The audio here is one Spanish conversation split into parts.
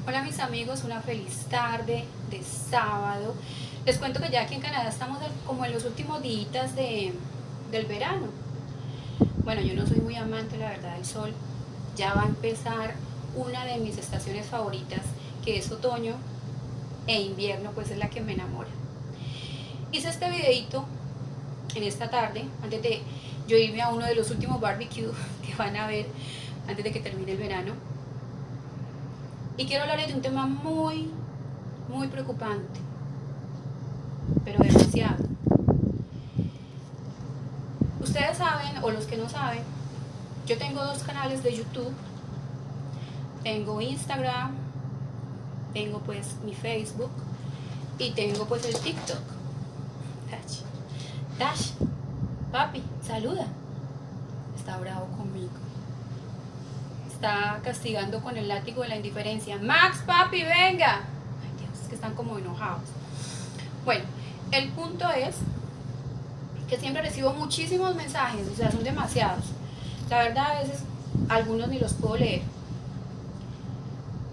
Hola mis amigos, una feliz tarde de sábado. Les cuento que ya aquí en Canadá estamos como en los últimos días del verano. Bueno, yo no soy muy amante, la verdad, del sol. Ya va a empezar una de mis estaciones favoritas, que es otoño e invierno, pues es la que me enamora. Hice este videito en esta tarde, antes de yo irme a uno de los últimos barbecues que van a ver antes de que termine el verano. Y quiero hablarles de un tema muy preocupante, pero demasiado. Ustedes saben, o los que no saben, yo tengo dos canales de YouTube. Tengo Instagram, tengo pues mi Facebook y tengo pues el TikTok. Dash, papi, saluda. Está bravo conmigo. Está castigando con el látigo de la indiferencia. Max, papi, venga. Ay Dios, es que están como enojados. Bueno, el punto es que siempre recibo muchísimos mensajes, o sea, son demasiados. La verdad, a veces algunos ni los puedo leer.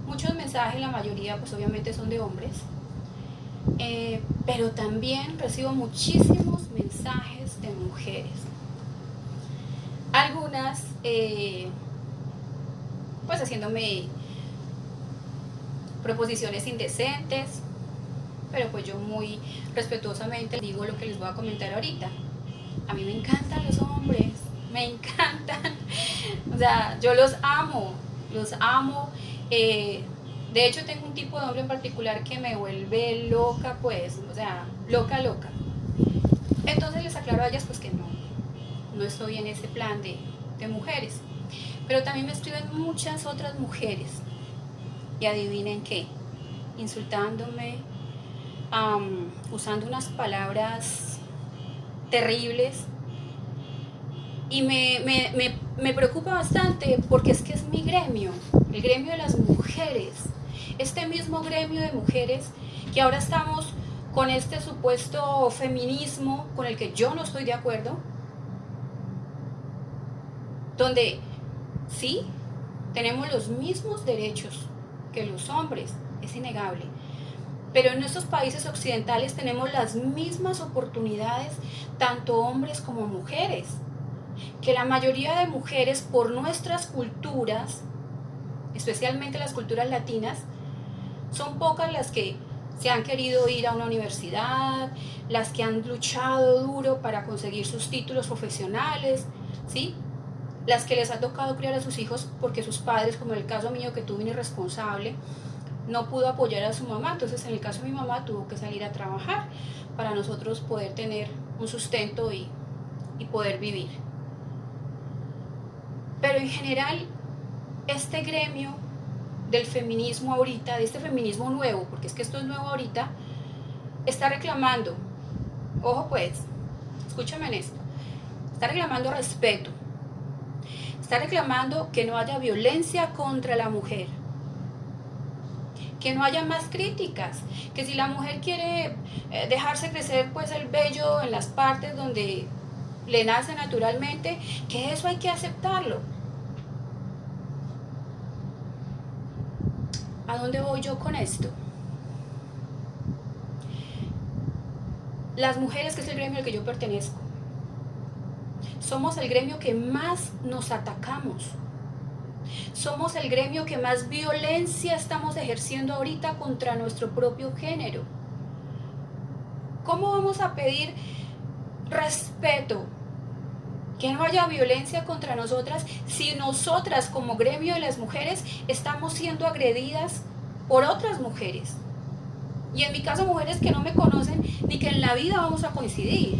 Muchos mensajes, la mayoría pues obviamente son de hombres, pero también recibo muchísimos mensajes de mujeres. Algunas pues haciéndome proposiciones indecentes, pero pues yo muy respetuosamente digo lo que les voy a comentar ahorita. A mí me encantan los hombres, me encantan, o sea, yo los amo, los amo. De hecho tengo un tipo de hombre en particular que me vuelve loca, pues, o sea, loca. Entonces les aclaro a ellas pues que no estoy en ese plan de mujeres. Pero también me escriben muchas otras mujeres. Y adivinen qué, insultándome, usando unas palabras terribles. Y me preocupa bastante porque es que es mi gremio, el gremio de las mujeres. Este mismo gremio de mujeres que ahora estamos con este supuesto feminismo con el que yo no estoy de acuerdo, donde sí, tenemos los mismos derechos que los hombres, es innegable, pero en nuestros países occidentales tenemos las mismas oportunidades, tanto hombres como mujeres, que la mayoría de mujeres por nuestras culturas, especialmente las culturas latinas, son pocas las que se han querido ir a una universidad, las que han luchado duro para conseguir sus títulos profesionales, ¿sí? Las que les ha tocado criar a sus hijos porque sus padres, como en el caso mío que tuve un irresponsable, no pudo apoyar a su mamá, entonces en el caso de mi mamá tuvo que salir a trabajar para nosotros poder tener un sustento y poder vivir. Pero en general, este gremio del feminismo ahorita, de este feminismo nuevo, porque es que esto es nuevo ahorita, está reclamando, ojo pues, escúchame en esto, está reclamando respeto, está reclamando que no haya violencia contra la mujer, que no haya más críticas, que si la mujer quiere dejarse crecer pues el vello en las partes donde le nace naturalmente, que eso hay que aceptarlo. ¿A dónde voy yo con esto? Las mujeres, que es el gremio al que yo pertenezco, somos el gremio que más nos atacamos. Somos el gremio que más violencia estamos ejerciendo ahorita contra nuestro propio género. ¿Cómo vamos a pedir respeto, que no haya violencia contra nosotras, si nosotras como gremio de las mujeres estamos siendo agredidas por otras mujeres? Y en mi caso mujeres que no me conocen ni que en la vida vamos a coincidir.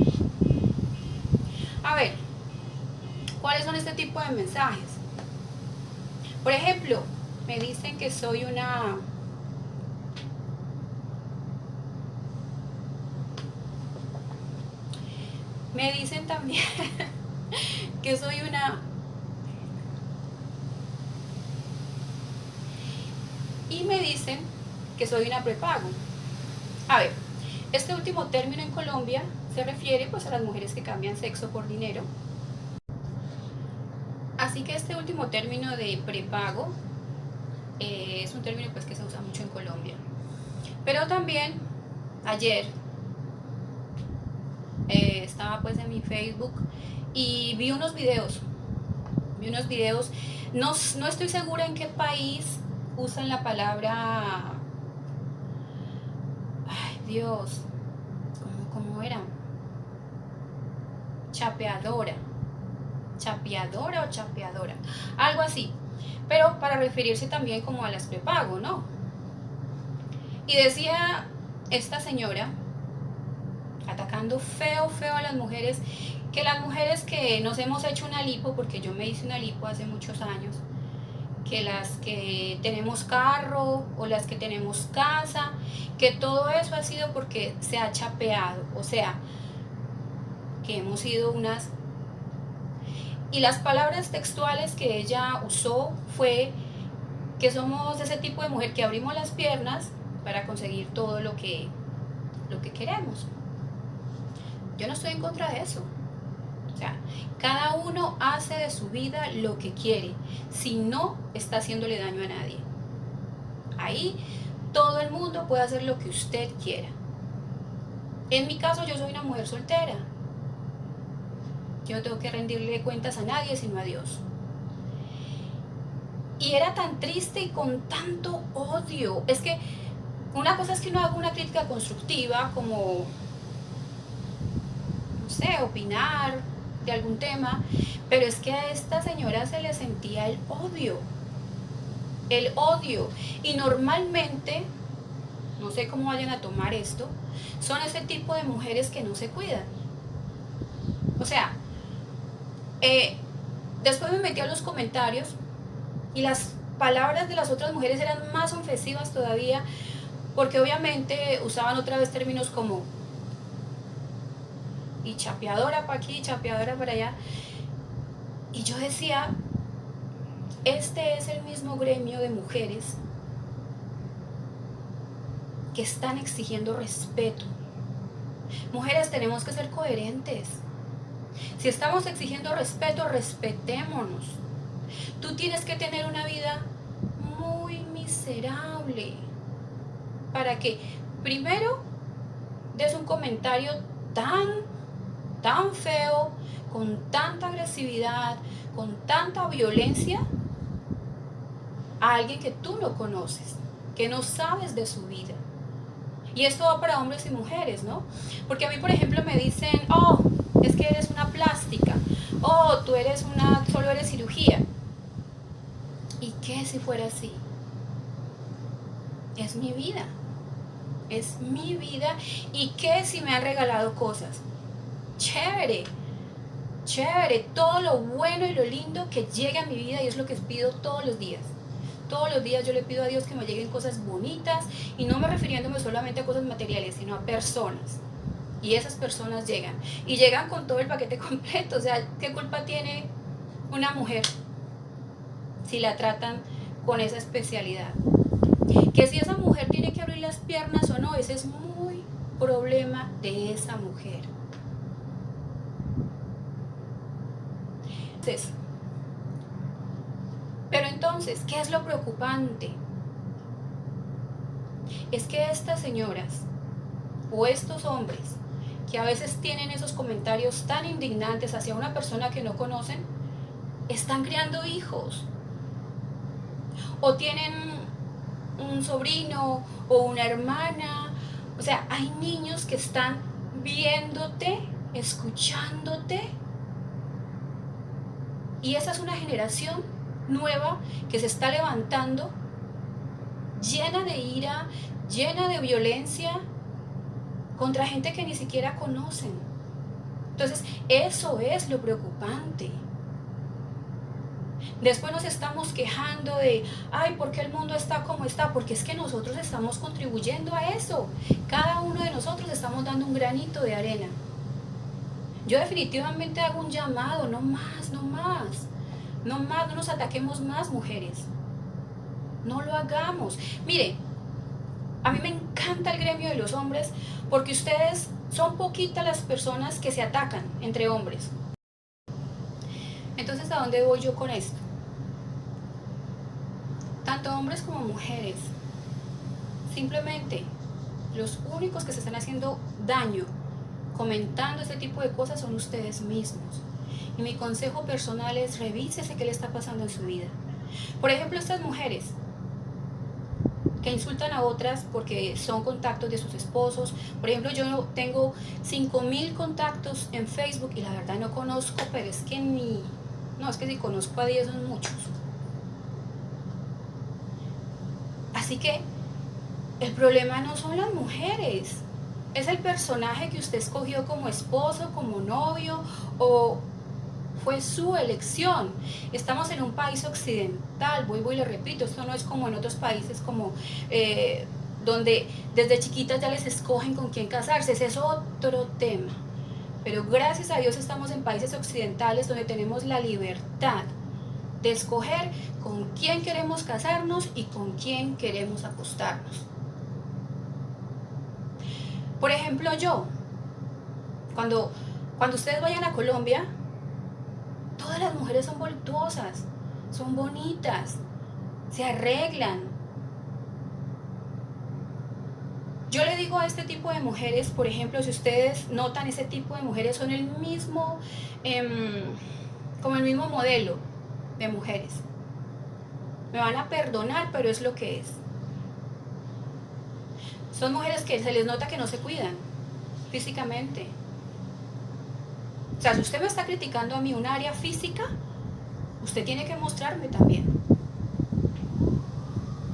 A ver, ¿cuáles son este tipo de mensajes? Por ejemplo, me dicen que soy una... Me dicen también que soy una... Y me dicen que soy una prepago. A ver, este último término en Colombia se refiere pues a las mujeres que cambian sexo por dinero. Así que este último término de prepago que es un término pues que se usa mucho en Colombia. Pero también ayer estaba pues en mi Facebook y vi unos videos, no estoy segura en qué país usan la palabra, ay Dios, ¿cómo era? Chapeadora o chapeadora, algo así, pero para referirse también como a las prepago, ¿no? Y decía esta señora, atacando feo a las mujeres, que las mujeres que nos hemos hecho una lipo, porque yo me hice una lipo hace muchos años, que las que tenemos carro o las que tenemos casa, que todo eso ha sido porque se ha chapeado, o sea, que hemos sido unas... Y las palabras textuales que ella usó fue que somos ese tipo de mujer que abrimos las piernas para conseguir todo lo que queremos. Yo no estoy en contra de eso. O sea, cada uno hace de su vida lo que quiere, si no está haciéndole daño a nadie. Ahí todo el mundo puede hacer lo que usted quiera. En mi caso, yo soy una mujer soltera. Yo no tengo que rendirle cuentas a nadie sino a Dios. Y era tan triste y con tanto odio. Es que una cosa es que uno haga una crítica constructiva, como, no sé, opinar de algún tema, pero es que a esta señora se le sentía el odio. Y normalmente, no sé cómo vayan a tomar esto, son ese tipo de mujeres que no se cuidan. O sea, después me metí a los comentarios y las palabras de las otras mujeres eran más ofensivas todavía, porque obviamente usaban otra vez términos como y chapeadora para aquí, chapeadora para allá. Y yo decía, este es el mismo gremio de mujeres que están exigiendo respeto. Mujeres, tenemos que ser coherentes. Si estamos exigiendo respeto, respetémonos. Tú tienes que tener una vida muy miserable para que primero des un comentario tan feo, con tanta agresividad, con tanta violencia a alguien que tú no conoces, que no sabes de su vida. Y esto va para hombres y mujeres, ¿no? Porque a mí, por ejemplo, me dicen, oh, es que eres una plástica, oh, tú eres solo eres cirugía. ¿Y qué si fuera así? Es mi vida. Es mi vida. ¿Y qué si me han regalado cosas? Chévere, todo lo bueno y lo lindo que llegue a mi vida, y es lo que pido todos los días. Todos los días yo le pido a Dios que me lleguen cosas bonitas, y no me refiriéndome solamente a cosas materiales, sino a personas. Y esas personas llegan, y llegan con todo el paquete completo. O sea, ¿qué culpa tiene una mujer si la tratan con esa especialidad? Que si esa mujer tiene que abrir las piernas o no, ese es muy problema de esa mujer. Pero entonces, ¿qué es lo preocupante? Es que estas señoras o estos hombres que a veces tienen esos comentarios tan indignantes hacia una persona que no conocen, están criando hijos o tienen un sobrino o una hermana. O sea, hay niños que están viéndote, escuchándote. Y esa es una generación nueva que se está levantando, llena de ira, llena de violencia, contra gente que ni siquiera conocen. Entonces, eso es lo preocupante. Después nos estamos quejando de, ay, ¿por qué el mundo está como está? Porque es que nosotros estamos contribuyendo a eso. Cada uno de nosotros estamos dando un granito de arena. Yo definitivamente hago un llamado, no nos ataquemos más, mujeres. No lo hagamos. Mire, a mí me encanta el gremio de los hombres, porque ustedes son poquitas las personas que se atacan entre hombres. Entonces, ¿a dónde voy yo con esto? tanto hombres como mujeres. Simplemente los únicos que se están haciendo daño comentando este tipo de cosas son ustedes mismos. Y mi consejo personal es revísese qué le está pasando en su vida. Por ejemplo, estas mujeres que insultan a otras porque son contactos de sus esposos. Por ejemplo, yo tengo 5.000 contactos en Facebook y la verdad no conozco, pero es que es que si conozco a 10 son muchos. Así que el problema no son las mujeres, es el personaje que usted escogió como esposo, como novio, o fue su elección. Estamos en un país occidental, vuelvo y le repito, esto no es como en otros países como donde desde chiquitas ya les escogen con quién casarse, ese es otro tema. Pero gracias a Dios estamos en países occidentales donde tenemos la libertad de escoger con quién queremos casarnos y con quién queremos acostarnos. Por ejemplo, cuando ustedes vayan a Colombia, todas las mujeres son voluptuosas, son bonitas, se arreglan. Yo le digo a este tipo de mujeres, por ejemplo, si ustedes notan, ese tipo de mujeres son el mismo, como el mismo modelo de mujeres. Me van a perdonar, pero es lo que es. Son mujeres que se les nota que no se cuidan físicamente. O sea, si usted me está criticando a mí un área física, usted tiene que mostrarme también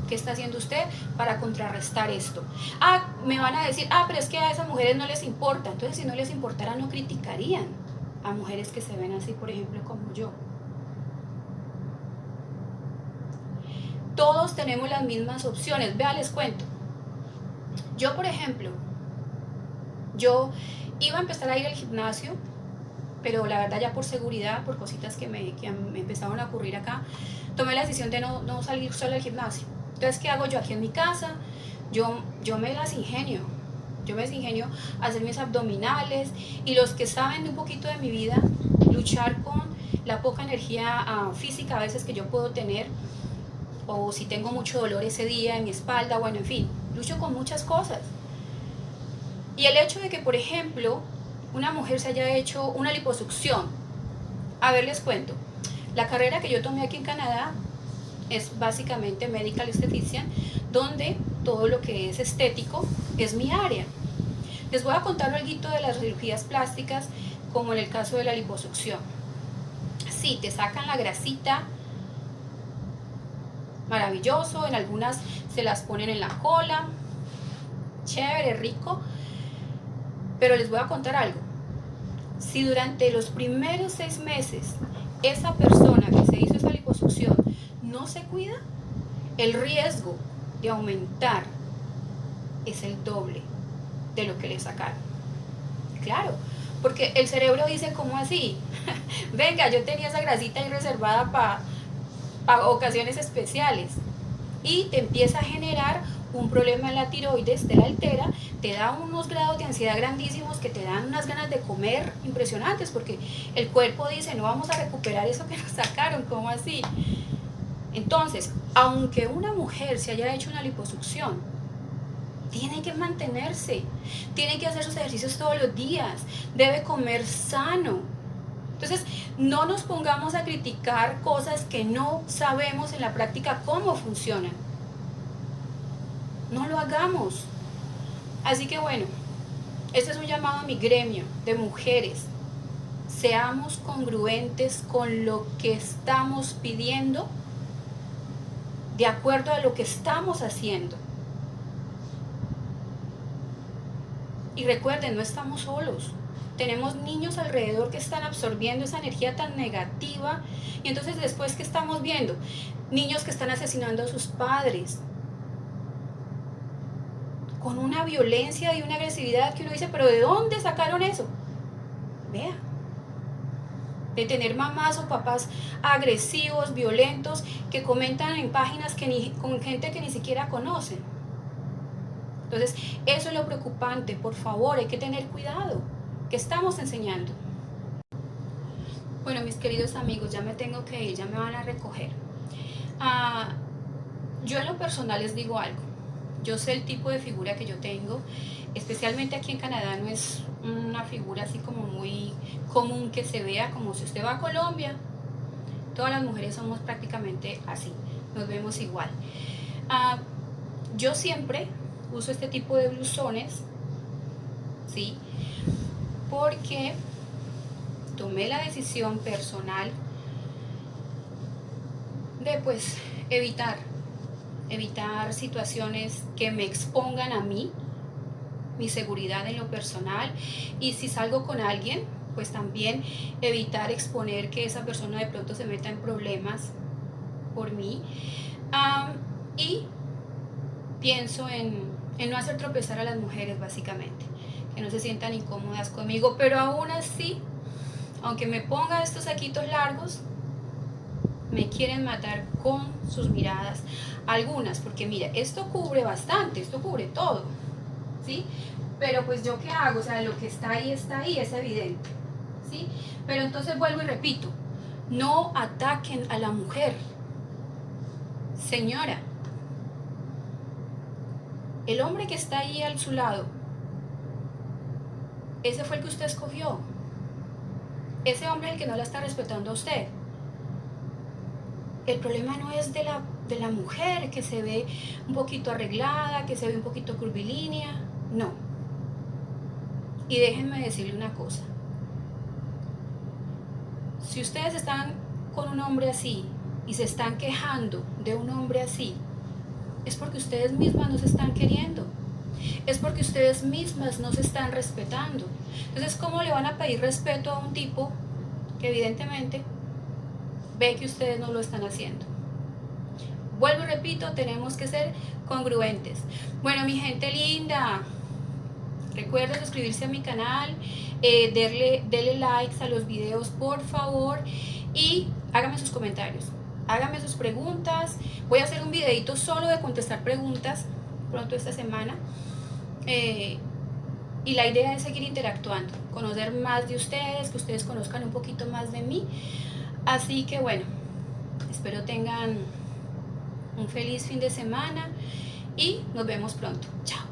qué está haciendo usted para contrarrestar esto. Me van a decir, pero es que a esas mujeres no les importa. Entonces, si no les importara, no criticarían a mujeres que se ven así, por ejemplo, como yo. Todos tenemos las mismas opciones. Vea, les cuento. Yo, por ejemplo, yo iba a empezar a ir al gimnasio, pero la verdad ya por seguridad, por cositas que me empezaron a ocurrir acá, tomé la decisión de no salir sola al gimnasio. Entonces, ¿qué hago yo aquí en mi casa? Yo me las ingenio. Yo me ingenio a hacer mis abdominales, y los que saben de un poquito de mi vida, luchar con la poca energía física a veces que yo puedo tener, o si tengo mucho dolor ese día en mi espalda, bueno, en fin, lucho con muchas cosas. Y el hecho de que, por ejemplo, una mujer se haya hecho una liposucción, a ver, les cuento, la carrera que yo tomé aquí en Canadá es básicamente Medical Esthetician, donde todo lo que es estético es mi área. Les voy a contar algo de las cirugías plásticas, como en el caso de la liposucción. Sí, te sacan la grasita, maravilloso, en algunas se las ponen en la cola, chévere, rico, pero les voy a contar algo. Si durante los primeros 6 meses esa persona que se hizo esa liposucción no se cuida, el riesgo de aumentar es el doble de lo que le sacaron. Claro, porque el cerebro dice, ¿cómo así? Venga, yo tenía esa grasita ahí reservada para ocasiones especiales, y te empieza a generar un problema en la tiroides, te la altera, te da unos grados de ansiedad grandísimos que te dan unas ganas de comer impresionantes, porque el cuerpo dice, no vamos a recuperar eso que nos sacaron, ¿cómo así? Entonces, aunque una mujer se haya hecho una liposucción, tiene que mantenerse, tiene que hacer sus ejercicios todos los días, debe comer sano. Entonces, no nos pongamos a criticar cosas que no sabemos en la práctica cómo funcionan. No lo hagamos. Así que bueno, este es un llamado a mi gremio de mujeres. Seamos congruentes con lo que estamos pidiendo, de acuerdo a lo que estamos haciendo. Y recuerden, no estamos solos. Tenemos niños alrededor que están absorbiendo esa energía tan negativa, y entonces después, ¿qué estamos viendo? Niños que están asesinando a sus padres, con una violencia y una agresividad que uno dice, pero ¿de dónde sacaron eso? Vea, de tener mamás o papás agresivos, violentos, que comentan en páginas con gente que ni siquiera conocen. Entonces, eso es lo preocupante. Por favor, hay que tener cuidado. ¿Qué estamos enseñando? Bueno, mis queridos amigos, ya me tengo que ir, ya me van a recoger. Yo en lo personal les digo algo. Yo sé el tipo de figura que yo tengo, especialmente aquí en Canadá no es una figura así como muy común que se vea, como si usted va a Colombia, todas las mujeres somos prácticamente así, nos vemos igual. Ah, yo siempre uso este tipo de blusones, ¿sí? Porque tomé la decisión personal de pues evitar situaciones que me expongan a mí, mi seguridad en lo personal, y si salgo con alguien, pues también evitar exponer que esa persona de pronto se meta en problemas por mí. Y pienso en no hacer tropezar a las mujeres básicamente, que no se sientan incómodas conmigo, pero aún así, aunque me ponga estos saquitos largos, me quieren matar con sus miradas. Algunas, porque mira, esto cubre bastante, esto cubre todo, ¿sí? Pero pues yo qué hago, o sea, lo que está ahí, es evidente, ¿sí? Pero entonces vuelvo y repito, no ataquen a la mujer. Señora, el hombre que está ahí a su lado, ese fue el que usted escogió. Ese hombre es el que no la está respetando a usted. El problema no es de la mujer que se ve un poquito arreglada, que se ve un poquito curvilínea, no. Y déjenme decirle una cosa. Si ustedes están con un hombre así y se están quejando de un hombre así, es porque ustedes mismas no se están queriendo. Es porque ustedes mismas no se están respetando. Entonces, ¿cómo le van a pedir respeto a un tipo que evidentemente ve que ustedes no lo están haciendo? Vuelvo y repito, tenemos que ser congruentes. Bueno, mi gente linda, recuerden suscribirse a mi canal, denle likes a los videos, por favor, y háganme sus comentarios, háganme sus preguntas. Voy a hacer un videito solo de contestar preguntas pronto esta semana. Y la idea es seguir interactuando, conocer más de ustedes, que ustedes conozcan un poquito más de mí. Así que bueno, espero tengan un feliz fin de semana y nos vemos pronto. Chao.